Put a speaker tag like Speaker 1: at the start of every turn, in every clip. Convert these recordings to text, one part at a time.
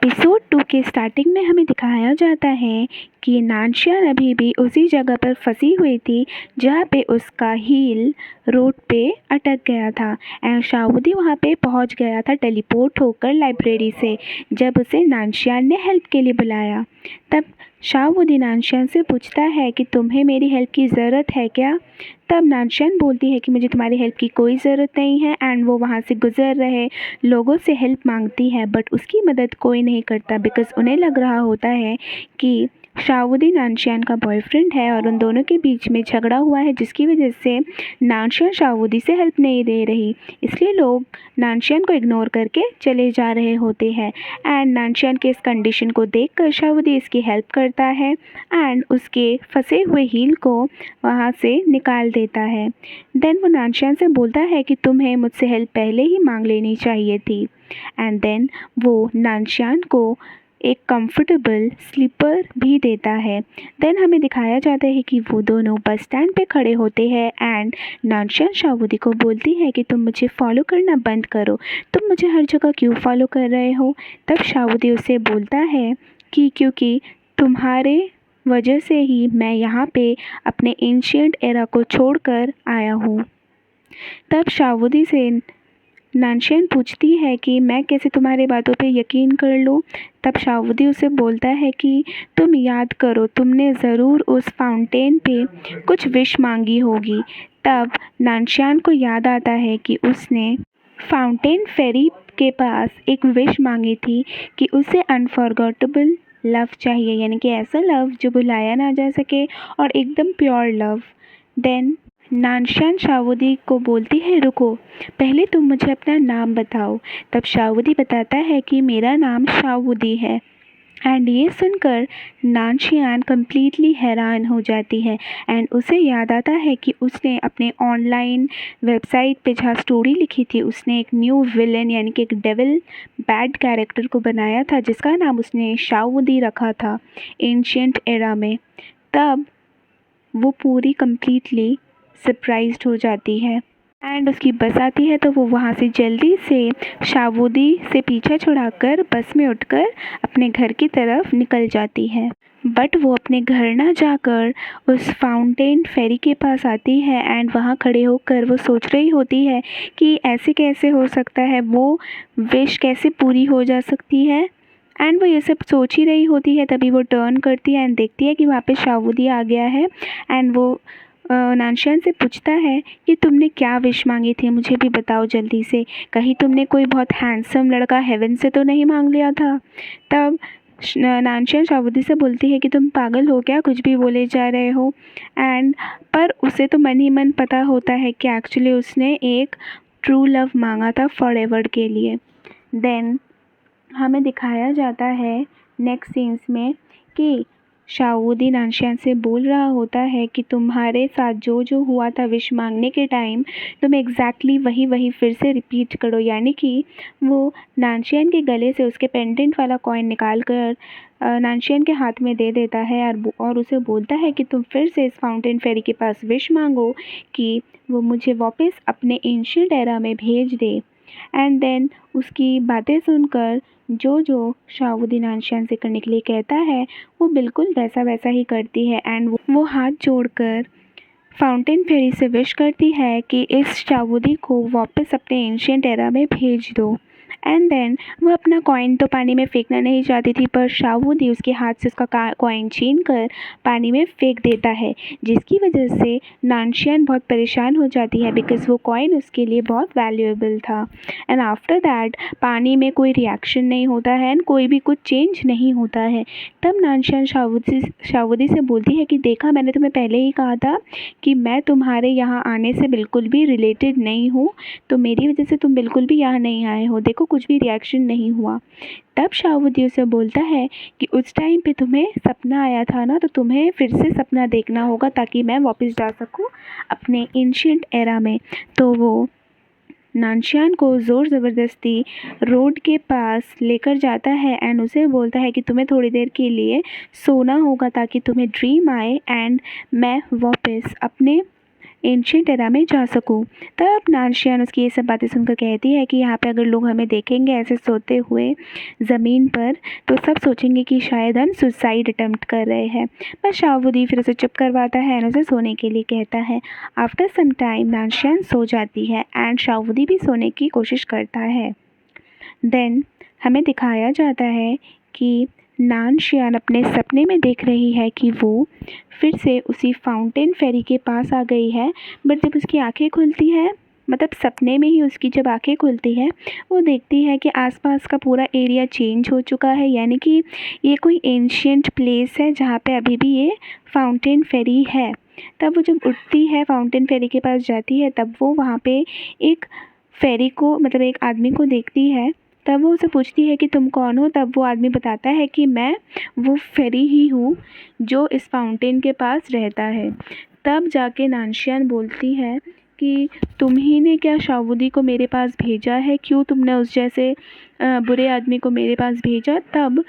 Speaker 1: Episode 2 के starting में हमें दिखाया जाता है कि नानशियान अभी भी उसी जगह पर फंसी हुई थी जहाँ पे उसका हील रोड पे अटक गया था एंड शाहबूदी वहाँ पे पहुँच गया था टेलीपोर्ट होकर लाइब्रेरी से। जब उसे नानशियान ने हेल्प के लिए बुलाया तब शाहबूदी नानशियान से पूछता है कि तुम्हें मेरी हेल्प की ज़रूरत है क्या। तब नानशियान बोलती है कि मुझे तुम्हारी हेल्प की कोई ज़रूरत नहीं है एंड वो वहाँ से गुज़र रहे लोगों से हेल्प मांगती है बट उसकी मदद कोई नहीं करता बिकॉज़ उन्हें लग रहा होता है कि शाहबूदी नानशियान का बॉयफ्रेंड है और उन दोनों के बीच में झगड़ा हुआ है जिसकी वजह से नानशियान शाहबूदी से हेल्प नहीं दे रही। इसलिए लोग नानशियान को इग्नोर करके चले जा रहे होते हैं एंड नानशियान के इस कंडीशन को देखकर शाहबूदी इसकी हेल्प करता है एंड उसके फंसे हुए हील को वहाँ से निकाल देता है। देन वो नानशियान से बोलता है कि तुम्हें मुझसे हेल्प पहले ही मांग लेनी चाहिए थी एंड देन वो नानशियान को एक कंफर्टेबल स्लीपर भी देता है। देन हमें दिखाया जाता है कि वो दोनों बस स्टैंड पे खड़े होते हैं एंड नानशियान शाहबूदी को बोलती है कि तुम मुझे फॉलो करना बंद करो, तुम मुझे हर जगह क्यों फॉलो कर रहे हो। तब शाहबूदी उसे बोलता है कि क्योंकि तुम्हारे वजह से ही मैं यहाँ पे अपने एंशिएंट एरा को छोड़कर आया हूँ। तब शाहबूदी से नानशियान पूछती है कि मैं कैसे तुम्हारे बातों पे यकीन कर लूँ। तब शाहबूदी उसे बोलता है कि तुम याद करो, तुमने ज़रूर उस फाउंटेन पे कुछ विश मांगी होगी। तब नानशियान को याद आता है कि उसने फाउंटेन फेरी के पास एक विश मांगी थी कि उसे अनफॉरगेटेबल लव चाहिए, यानी कि ऐसा लव जो भुलाया ना जा सके और एकदम प्योर लव। देन नानशियान शाहबूदी को बोलती है रुको, पहले तुम मुझे अपना नाम बताओ। तब शाहबूदी बताता है कि मेरा नाम शाहबूदी है एंड ये सुनकर नानशियान कम्प्लीटली हैरान हो जाती है एंड उसे याद आता है कि उसने अपने ऑनलाइन वेबसाइट पे जहाँ स्टोरी लिखी थी उसने एक न्यू विलन यानी कि एक डेविल बैड कैरेक्टर को बनाया था जिसका नाम उसने शाहबूदी रखा था एंशिएंट एरा में। तब वो पूरी कम्प्लीटली सरप्राइज्ड हो जाती है एंड उसकी बस आती है तो वो वहाँ से जल्दी से शाहबूदी से पीछा छुड़ाकर बस में उठकर अपने घर की तरफ निकल जाती है। बट वो अपने घर ना जाकर उस फाउंटेन फेरी के पास आती है एंड वहाँ खड़े होकर वो सोच रही होती है कि ऐसे कैसे हो सकता है, वो विश कैसे पूरी हो जा सकती है। एंड वो ये सब सोच ही रही होती है तभी वो टर्न करती है एंड देखती है कि वहाँ पे शाहबूदी आ गया है एंड वो नानशियान से पूछता है कि तुमने क्या विश मांगी थी, मुझे भी बताओ जल्दी से, कहीं तुमने कोई बहुत हैंडसम लड़का हेवन से तो नहीं मांग लिया था। तब नानशियान शाहबूदी से बोलती है कि तुम पागल हो क्या, कुछ भी बोले जा रहे हो। एंड पर उसे तो मन ही मन पता होता है कि एक्चुअली उसने एक ट्रू लव मांगा था फॉरएवर के लिए। देन हमें दिखाया जाता है नेक्स्ट सीन्स में कि शाहबूदी नानशियान से बोल रहा होता है कि तुम्हारे साथ जो जो हुआ था विश मांगने के टाइम तुम एग्जैक्टली वही फिर से रिपीट करो, यानी कि वो नानशियान के गले से उसके पेंडेंट वाला कॉइन निकाल कर नानशियान के हाथ में दे देता है और उसे बोलता है कि तुम फिर से इस फाउंटेन फेरी के पास विश मांगो कि वो मुझे वापस अपने एंशिएंट एरा में भेज दे। एंड देन उसकी बातें सुनकर जो शाहबूदी नानशियान से करने के लिए कहता है वो बिल्कुल वैसा ही करती है एंड वो हाथ जोड़कर फाउंटेन फेरी से विश करती है कि इस शाहबूदी को वापस अपने एंशिएंट एरा में भेज दो। एंड देन वो अपना कॉइन तो पानी में फेंकना नहीं चाहती थी पर शाहबूदी उसके हाथ से उसका कॉइन छीन कर पानी में फेंक देता है जिसकी वजह से नानशियान बहुत परेशान हो जाती है बिकॉज़ वो कॉइन उसके लिए बहुत वैल्यूएबल था। एंड आफ्टर दैट पानी में कोई रिएक्शन नहीं होता है एंड कोई भी कुछ चेंज नहीं होता है। तब नानशियान शाहबूदी से बोलती है कि देखा, मैंने तुम्हें पहले ही कहा था कि मैं तुम्हारे यहाँ आने से बिल्कुल भी रिलेटेड नहीं हूँ, तो मेरी वजह से तुम बिल्कुल भी यहाँ नहीं आए हो, देखो कुछ भी रिएक्शन नहीं हुआ। तब शाहबूदी उसे बोलता है कि उस टाइम पे तुम्हें सपना आया था ना, तो तुम्हें फिर से सपना देखना होगा ताकि मैं वापस जा सकूँ अपने एंशिएंट एरा में। तो वो नानशियान को ज़ोर ज़बरदस्ती रोड के पास लेकर जाता है एंड उसे बोलता है कि तुम्हें थोड़ी देर के लिए सोना होगा ताकि तुम्हें ड्रीम आए एंड मैं वापस अपने एंशिएंट एरा में जा सकूं। तब नानशियान उसकी ये सब बातें सुनकर कहती है कि यहाँ पे अगर लोग हमें देखेंगे ऐसे सोते हुए ज़मीन पर तो सब सोचेंगे कि शायद हम सुसाइड अटेम्प्ट कर रहे हैं। पर शाहबुदी फिर उसे चुप करवाता है और उसे सोने के लिए कहता है। आफ्टर सम टाइम नानशियान सो जाती है एंड शाहबुदी भी सोने की कोशिश करता है। देन हमें दिखाया जाता है कि नानशियान अपने सपने में देख रही है कि वो फिर से उसी फाउंटेन फेरी के पास आ गई है। बट जब उसकी आंखें खुलती है, मतलब सपने में ही उसकी जब आंखें खुलती है, वो देखती है कि आसपास का पूरा एरिया चेंज हो चुका है, यानी कि ये कोई एंशिएंट प्लेस है जहाँ पे अभी भी ये फाउंटेन फेरी है। तब वो जब उठती है, फाउंटेन फेरी के पास जाती है, तब वो वहाँ पे एक फेरी को, मतलब एक आदमी को देखती है। तब वो उसे पूछती है कि तुम कौन हो। तब वो आदमी बताता है कि मैं वो फेरी ही हूँ जो इस फाउंटेन के पास रहता है। तब जाके नानशियान बोलती है कि तुम ही ने क्या शाहबुदी को मेरे पास भेजा है, क्यों तुमने उस जैसे बुरे आदमी को मेरे पास भेजा। तब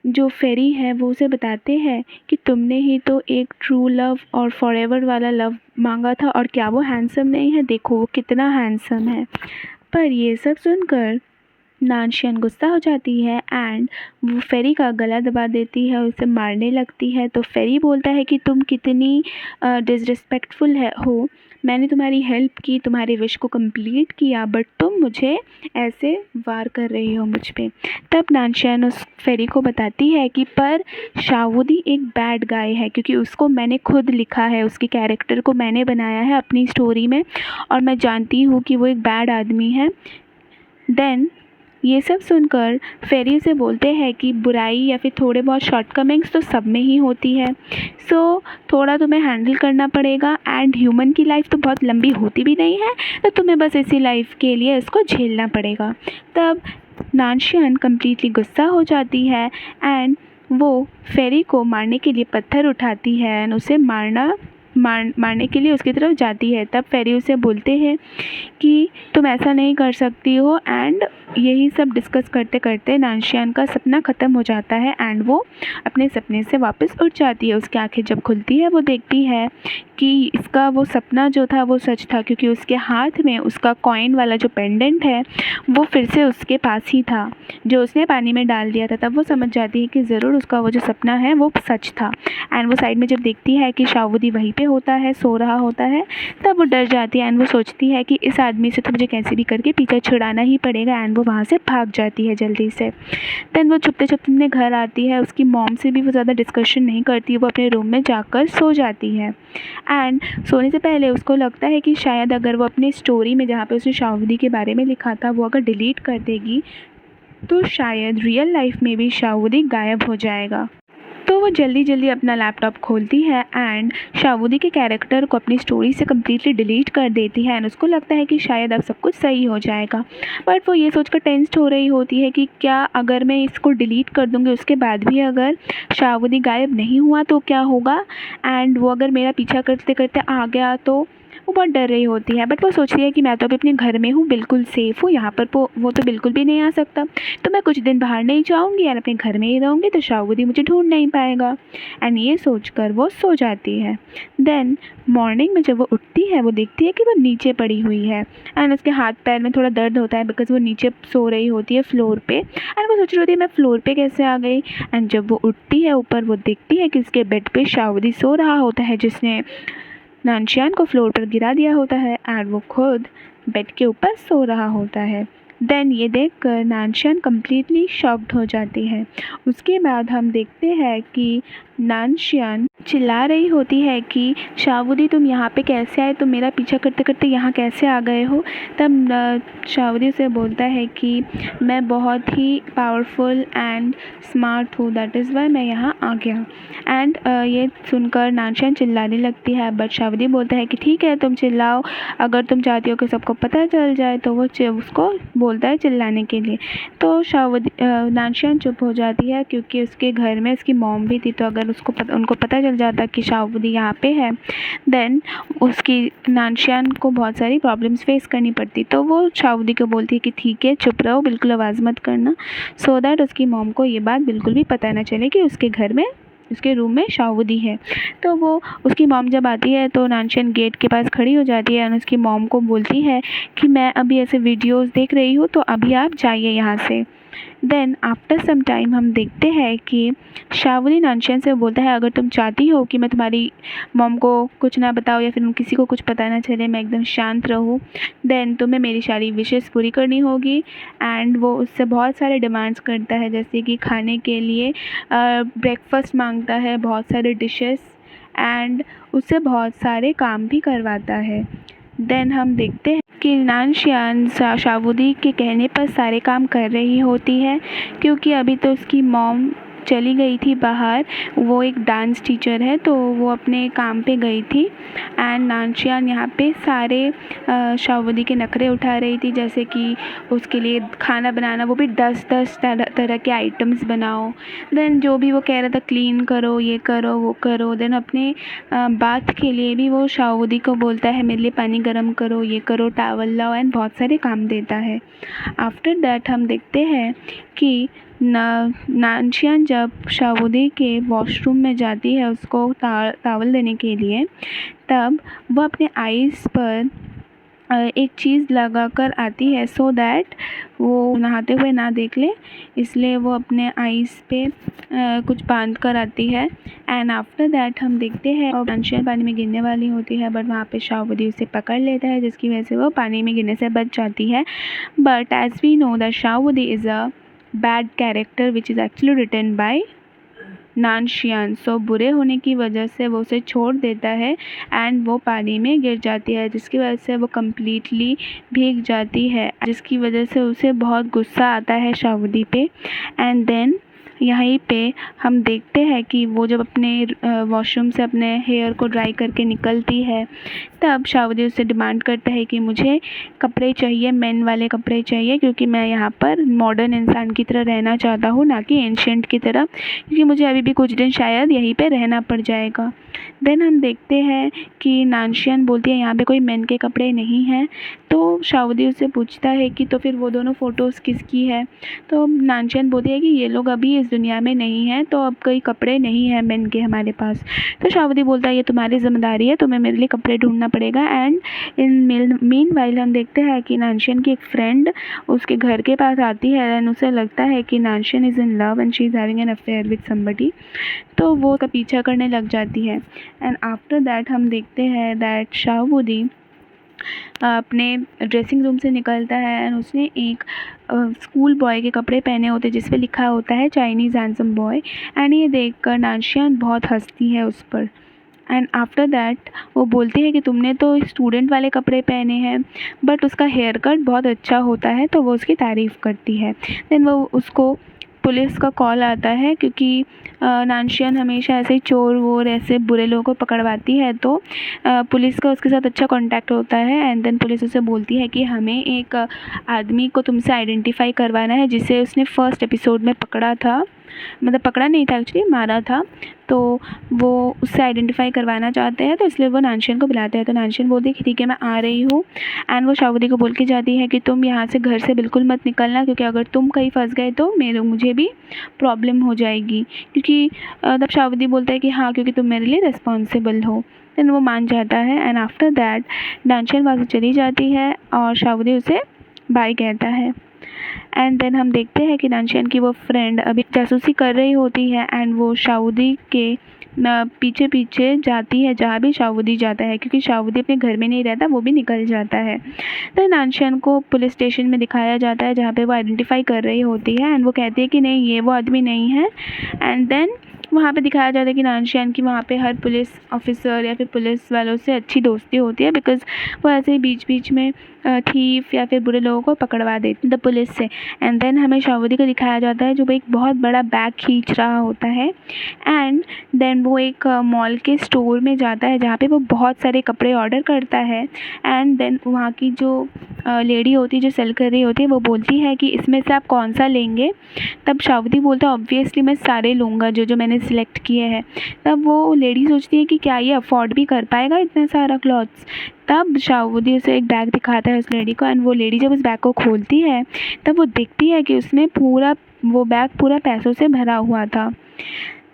Speaker 1: जो फेरी है वो उसे बताते हैं कि तुमने ही तो एक ट्रू लव और फॉरएवर वाला लव मांगा था, और क्या वो हैंडसम नहीं है, देखो वो कितना हैंडसम है। पर ये सब सुनकर नानशियान गुस्सा हो जाती है एंड वो फेरी का गला दबा देती है, उसे मारने लगती है। तो फेरी बोलता है कि तुम कितनी डिसरिस्पेक्टफुल हो, मैंने तुम्हारी हेल्प की, तुम्हारे विश को कंप्लीट किया, बट तुम मुझे ऐसे वार कर रही हो मुझ पे। तब नानशियान उस फेरी को बताती है कि पर शाहबुदी एक बैड गाय है, क्योंकि उसको मैंने खुद लिखा है, उसके कैरेक्टर को मैंने बनाया है अपनी स्टोरी में, और मैं जानती हूँ कि वो एक बैड आदमी है। देन ये सब सुनकर फेरी से बोलते हैं कि बुराई या फिर थोड़े बहुत शॉर्टकमिंग्स तो सब में ही होती है, सो थोड़ा तुम्हें हैंडल करना पड़ेगा। एंड ह्यूमन की लाइफ तो बहुत लंबी होती भी नहीं है, तो तुम्हें बस इसी लाइफ के लिए इसको झेलना पड़ेगा। तब नानशियान कम्प्लीटली गुस्सा हो जाती है एंड वो फेरी को मारने के लिए पत्थर उठाती है एंड उसे मारने के लिए उसकी तरफ जाती है। तब फेरी उसे बोलते हैं कि तुम ऐसा नहीं कर सकती हो, एंड यही सब डिस्कस करते करते नानशियान का सपना ख़त्म हो जाता है एंड वो अपने सपने से वापस उठ जाती है। उसकी आंखें जब खुलती है वो देखती है कि इसका वो सपना जो था वो सच था, क्योंकि उसके हाथ में उसका कॉइन वाला जो पेंडेंट है वो फिर से उसके पास ही था जो उसने पानी में डाल दिया था। तब वो समझ जाती है कि ज़रूर उसका वो जो सपना है वो सच था। एंड वो साइड में जब देखती है कि शाहबुदी वहीं पे होता है, सो रहा होता है, तब वो डर जाती है एंड वो सोचती है कि इस आदमी से तो मुझे कैसे भी करके पीछा छुड़ाना ही पड़ेगा, एंड वो वहाँ से भाग जाती है जल्दी से। देन वो छुपते छुपते अपने घर आती है, उसकी मॉम से भी वो ज़्यादा डिस्कशन नहीं करती, वो अपने रूम में जाकर सो जाती है। एंड सोने से पहले उसको लगता है कि शायद अगर वो अपनी स्टोरी में जहाँ पे उसने शाहबुदी के बारे में लिखा था वो अगर डिलीट कर देगी तो शायद रियल लाइफ में भी शाहबुदी गायब हो जाएगा। तो वो जल्दी जल्दी अपना लैपटॉप खोलती है एंड शाहबुदी के कैरेक्टर को अपनी स्टोरी से कम्प्लीटली डिलीट कर देती है एंड उसको लगता है कि शायद अब सब कुछ सही हो जाएगा। बट वो ये सोचकर टेंस्ड हो रही होती है कि क्या अगर मैं इसको डिलीट कर दूँगी उसके बाद भी अगर शाहबुदी गायब नहीं हुआ तो क्या होगा, एंड वो अगर मेरा पीछा करते करते आ गया तो वो बहुत डर रही होती है। बट वो सोचती है कि मैं तो अभी अपने घर में हूँ, बिल्कुल सेफ़ हूँ, यहाँ पर वो तो बिल्कुल भी नहीं आ सकता, तो मैं कुछ दिन बाहर नहीं जाऊँगी यार, अपने घर में ही रहूँगी, तो शाहबुदी मुझे ढूंढ नहीं पाएगा। एंड ये सोचकर वो सो जाती है। देन मॉर्निंग में जब वो उठती है वो देखती है कि वो नीचे पड़ी हुई है एंड उसके हाथ पैर में थोड़ा दर्द होता है बिकॉज़ वो नीचे सो रही होती है फ्लोर पे, एंड वो सोच रही होती है मैं फ्लोर पे कैसे आ गई। एंड जब वो उठती है ऊपर वो देखती है कि उसके बेड पे शाहबुदी सो रहा होता है जिसने नानशियान को फ्लोर पर गिरा दिया होता है, एंड वो खुद बेड के ऊपर सो रहा होता है। देन ये देखकर नानशियान कम्प्लीटली शॉक्ड हो जाती है। उसके बाद हम देखते हैं कि नानशियान चिल्ला रही होती है कि शाहबुदी तुम यहाँ पे कैसे आए, तुम मेरा पीछा करते करते यहाँ कैसे आ गए हो। तब शाहबुदी उसे बोलता है कि मैं बहुत ही पावरफुल एंड स्मार्ट हूँ, दैट इज़ वाई मैं यहाँ आ गया। एंड ये सुनकर नानशियान चिल्लाने लगती है, बट शाहबुदी बोलता है कि ठीक है तुम चिल्लाओ, अगर तुम चाहती हो कि सबको पता चल जाए। तो वो उसको बोलता है चिल्लाने के लिए। तो नानशियान चुप हो जाती है क्योंकि उसके घर में उसकी मॉम भी थी, तो अगर उनको पता चल जाता कि शाहबुदी यहाँ पे है देन उसकी नानशियान को बहुत सारी प्रॉब्लम्स फेस करनी पड़ती। तो वो शाहबुदी को बोलती है कि ठीक है चुप रहो, बिल्कुल आवाज़ मत करना, सो दैट उसकी मॉम को ये बात बिल्कुल भी पता ना चले कि उसके घर में उसके रूम में शाहबूदी है। तो वो उसकी मॉम जब आती है तो नानशियान गेट के पास खड़ी हो जाती है और उसकी मॉम को बोलती है कि मैं अभी ऐसे वीडियोस देख रही हूँ, तो अभी आप जाइए यहाँ से। देन आफ्टर सम टाइम हम देखते हैं कि शाहबूदी नानशियान से बोलता है, अगर तुम चाहती हो कि मैं तुम्हारी मॉम को कुछ ना बताऊँ या फिर किसी को कुछ पता ना चले, मैं एकदम शांत रहूँ, देन तुम्हें मेरी सारी विशेस पूरी करनी होगी। एंड वो उससे बहुत सारे डिमांड्स करता है, जैसे कि खाने के लिए ब्रेकफास्ट मांगता है, बहुत सारे डिशेस, एंड उससे बहुत सारे काम भी करवाता है। देन हम देखते हैं कि नानशियान शाहबूदी के कहने पर सारे काम कर रही होती है, क्योंकि अभी तो उसकी मॉम चली गई थी बाहर, वो एक डांस टीचर है, तो वो अपने काम पे गई थी। एंड नानशियान यहाँ पे सारे शाहबूदी के नखरे उठा रही थी, जैसे कि उसके लिए खाना बनाना, वो भी 10-10 तरह के आइटम्स बनाओ। देन जो भी वो कह रहा था, क्लीन करो, ये करो, वो करो। देन अपने बाथ के लिए भी वो शाहबूदी को बोलता है, मेरे लिए पानी गर्म करो, ये करो, टावल लाओ, एंड बहुत सारे काम देता है। आफ्टर दैट हम देखते हैं कि नानशियान जब शाहबूदी के वॉशरूम में जाती है उसको टावल देने के लिए, तब वह अपने आईज़ पर एक चीज़ लगा कर आती है, सो दैट वो नहाते हुए ना देख ले, इसलिए वो अपने आईज़ पे कुछ बांध कर आती है। एंड आफ्टर दैट हम देखते हैं और नानशियान पानी में गिरने वाली होती है, बट वहाँ पे शाहबूदी उसे पकड़ लेता है, जिसकी वजह से वो पानी में गिरने से बच जाती है। But as we know that शाहबूदी is a bad character which is actually written by नानशियान, सो बुरे होने की वजह से वो उसे छोड़ देता है एंड वो पानी में गिर जाती है, जिसकी वजह से वो कम्प्लीटली भीग जाती है, जिसकी वजह से उसे बहुत गुस्सा आता है शाहबूदी पे। एंड देन यहीं पे हम देखते हैं कि वो जब अपने वॉशरूम से अपने हेयर को ड्राई करके निकलती है, तब शाहबूदी उससे डिमांड करता है कि मुझे कपड़े चाहिए, मेन वाले कपड़े चाहिए, क्योंकि मैं यहाँ पर मॉडर्न इंसान की तरह रहना चाहता हूँ, ना कि एंशिएंट की तरह, क्योंकि मुझे अभी भी कुछ दिन शायद यहीं पे रहना पड़ जाएगा। देन हम देखते हैं कि नानशियान बोलती है यहाँ पे कोई मेन के कपड़े नहीं हैं, तो शाहबूदी उससे पूछता है कि तो फिर वो दोनों फ़ोटोज़ किसकी है। तो नानशियान बोलती है कि ये लोग अभी इस दुनिया में नहीं हैं, तो अब कोई कपड़े नहीं हैं मेन के हमारे पास। तो शाहबूदी बोलता है ये तुम्हारी ज़िम्मेदारी है, तुम्हें मेरे लिए कपड़े ढूंढना पड़ेगा। एंड इन मीन वाइल हम देखते हैं कि नानशियान की एक फ्रेंड उसके घर के पास आती है एंड उसे लगता है कि नानशियान is in love and she is having an affair with somebody, तो वो उसका पीछा करने लग जाती है। एंड आफ्टर दैट हम देखते हैं दैट शाहबूदी अपने ड्रेसिंग रूम से निकलता है एंड उसने एक स्कूल बॉय के कपड़े पहने होते हैं, जिस पे लिखा होता है चाइनीज़ हैंडसम बॉय। एंड ये देखकर नानशियान बहुत हंसती है उस पर। एंड आफ्टर दैट वो बोलती है कि तुमने तो स्टूडेंट वाले कपड़े पहने हैं, बट उसका हेयर कट बहुत अच्छा होता है, तो वो उसकी तारीफ़ करती है। देन वो उसको पुलिस का कॉल आता है, क्योंकि नानशियान हमेशा ऐसे ही चोर वोर ऐसे बुरे लोगों को पकड़वाती है, तो पुलिस का उसके साथ अच्छा कांटेक्ट होता है। एंड देन पुलिस उसे बोलती है कि हमें एक आदमी को तुमसे आइडेंटिफाई करवाना है, जिसे उसने फर्स्ट एपिसोड में पकड़ा था, मतलब पकड़ा नहीं था एक्चुअली, मारा था, तो वो उससे आइडेंटिफाई करवाना चाहते हैं, तो इसलिए वो नानशियान को बुलाते हैं। तो नानशियान बोलती है कि ठीक है मैं आ रही हूँ। एंड वो शाहबूदी को बोल के जाती है कि तुम यहाँ से घर से बिल्कुल मत निकलना, क्योंकि अगर तुम कहीं फंस गए तो मुझे भी प्रॉब्लम हो जाएगी, क्योंकि तब शाहबूदी बोलता है कि हाँ, क्योंकि तुम मेरे लिए रिस्पॉन्सिबल हो। देन वो मान जाता है एंड आफ्टर दैट नानशियान वहाँ से चली जाती है और शाहबूदी उसे बाय कहता है। एंड देन हम देखते हैं कि नानशियान की वो फ्रेंड अभी जासूसी कर रही होती है एंड वो शाहबूदी के पीछे पीछे जाती है जहाँ भी शाहबूदी जाता है, क्योंकि शाहबूदी अपने घर में नहीं रहता, वो भी निकल जाता है। तो नानशियान को पुलिस स्टेशन में दिखाया जाता है, जहाँ पे वो आइडेंटिफाई कर रही होती है एंड वो कहती है कि नहीं, ये वो आदमी नहीं है। एंड देन वहाँ पे दिखाया जाता है कि नानशियान की वहाँ पे हर पुलिस ऑफिसर या फिर पुलिस वालों से अच्छी दोस्ती होती है, बिकॉज़ वो ऐसे ही बीच बीच में थीफ या फिर बुरे लोगों को पकड़वा देती है पुलिस से। एंड देन हमें शाहबूदी को दिखाया जाता है जो एक बहुत बड़ा बैग खींच रहा होता है। एंड देन वो एक मॉल के स्टोर में जाता है, जहाँ पे वो बहुत सारे कपड़े ऑर्डर करता है। एंड देन वहाँ की जो लेडी होती है जो सेल कर रही होती है, वो बोलती है कि इसमें से आप कौन सा लेंगे। तब शाहबूदी बोलता है ऑब्वियसली मैं सारे लूँगा जो मैंने सिलेक्ट किए हैं। तब वो लेडी सोचती है कि क्या ये अफोर्ड भी कर पाएगा इतना सारा क्लॉथ्स। तब शाहबूदी उसे एक बैग दिखाता है उस लेडी को, एंड वो लेडी जब उस बैग को खोलती है तब वो देखती है कि उसमें वो बैग पूरा पैसों से भरा हुआ था।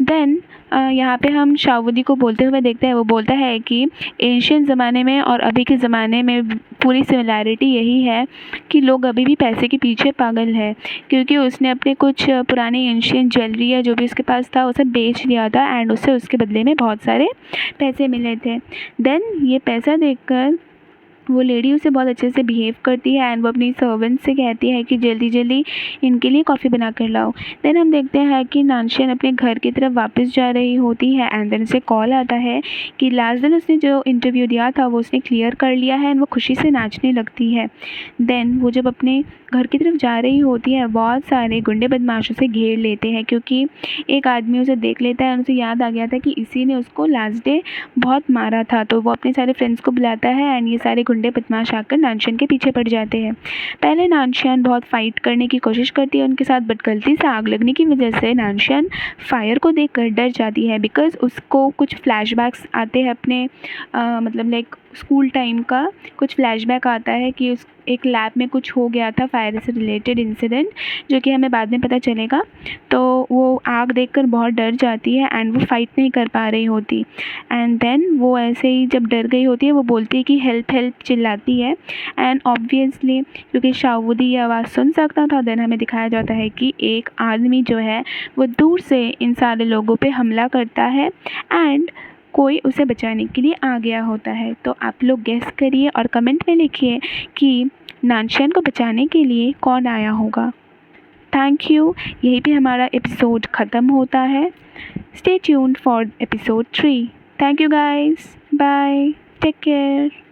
Speaker 1: देन यहाँ पे हम शाहबुद्दीन को बोलते हुए देखते हैं। वो बोलता है कि एंशियंट ज़माने में और अभी के ज़माने में पूरी सिमिलैरिटी यही है कि लोग अभी भी पैसे के पीछे पागल है, क्योंकि उसने अपने कुछ पुरानी एंशियंट ज्वेलरी या जो भी उसके पास था उसे बेच दिया था एंड उससे उसके बदले में बहुत सारे पैसे मिले थे। देन ये पैसा देखकर वो लेडी उसे बहुत अच्छे से बिहेव करती है एंड वो अपनी सर्वेंट से कहती है कि जल्दी जल्दी इनके लिए कॉफ़ी बना कर लाओ। देन हम देखते हैं कि नानशियन अपने घर की तरफ वापस जा रही होती है एंड देन उसे कॉल आता है कि लास्ट दिन उसने जो इंटरव्यू दिया था वो उसने क्लियर कर लिया है एंड वो खुशी से नाचने लगती है। देन वो जब अपने घर की तरफ जा रही होती है, बहुत सारे गुंडे बदमाशों से घेर लेते हैं, क्योंकि एक आदमी उसे देख लेता है और उसे याद आ गया था कि इसी ने उसको लास्ट डे बहुत मारा था। तो वो अपने सारे फ्रेंड्स को बुलाता है एंड ये सारे गुंडे बदमाश आकर नानशियन के पीछे पड़ जाते हैं। पहले नानशियन बहुत फ़ाइट करने की कोशिश करती है उनके साथ, बट गलती से आग लगने की वजह से नानशियन फायर को देखकर डर जाती है, बिकॉज़ उसको कुछ फ्लैशबैक्स आते हैं अपने मतलब लाइक स्कूल टाइम का कुछ फ्लैशबैक आता है कि उस एक लैब में कुछ हो गया था फायर से रिलेटेड इंसिडेंट, जो कि हमें बाद में पता चलेगा। तो वो आग देखकर बहुत डर जाती है एंड वो फाइट नहीं कर पा रही होती। एंड देन वो ऐसे ही जब डर गई होती है वो बोलती है कि हेल्प हेल्प चिल्लाती है एंड ऑब्वियसली क्योंकि शाहबुद्दीन ये आवाज़ सुन सकता था, देन हमें दिखाया जाता है कि एक आदमी जो है वो दूर से इन सारे लोगों पे हमला करता है एंड कोई उसे बचाने के लिए आ गया होता है। तो आप लोग गेस करिए और कमेंट में लिखिए कि नानशियन को बचाने के लिए कौन आया होगा। Thank you. यहीं पे हमारा एपिसोड ख़त्म होता है। Stay tuned for episode 3। Thank you guys, bye, take care.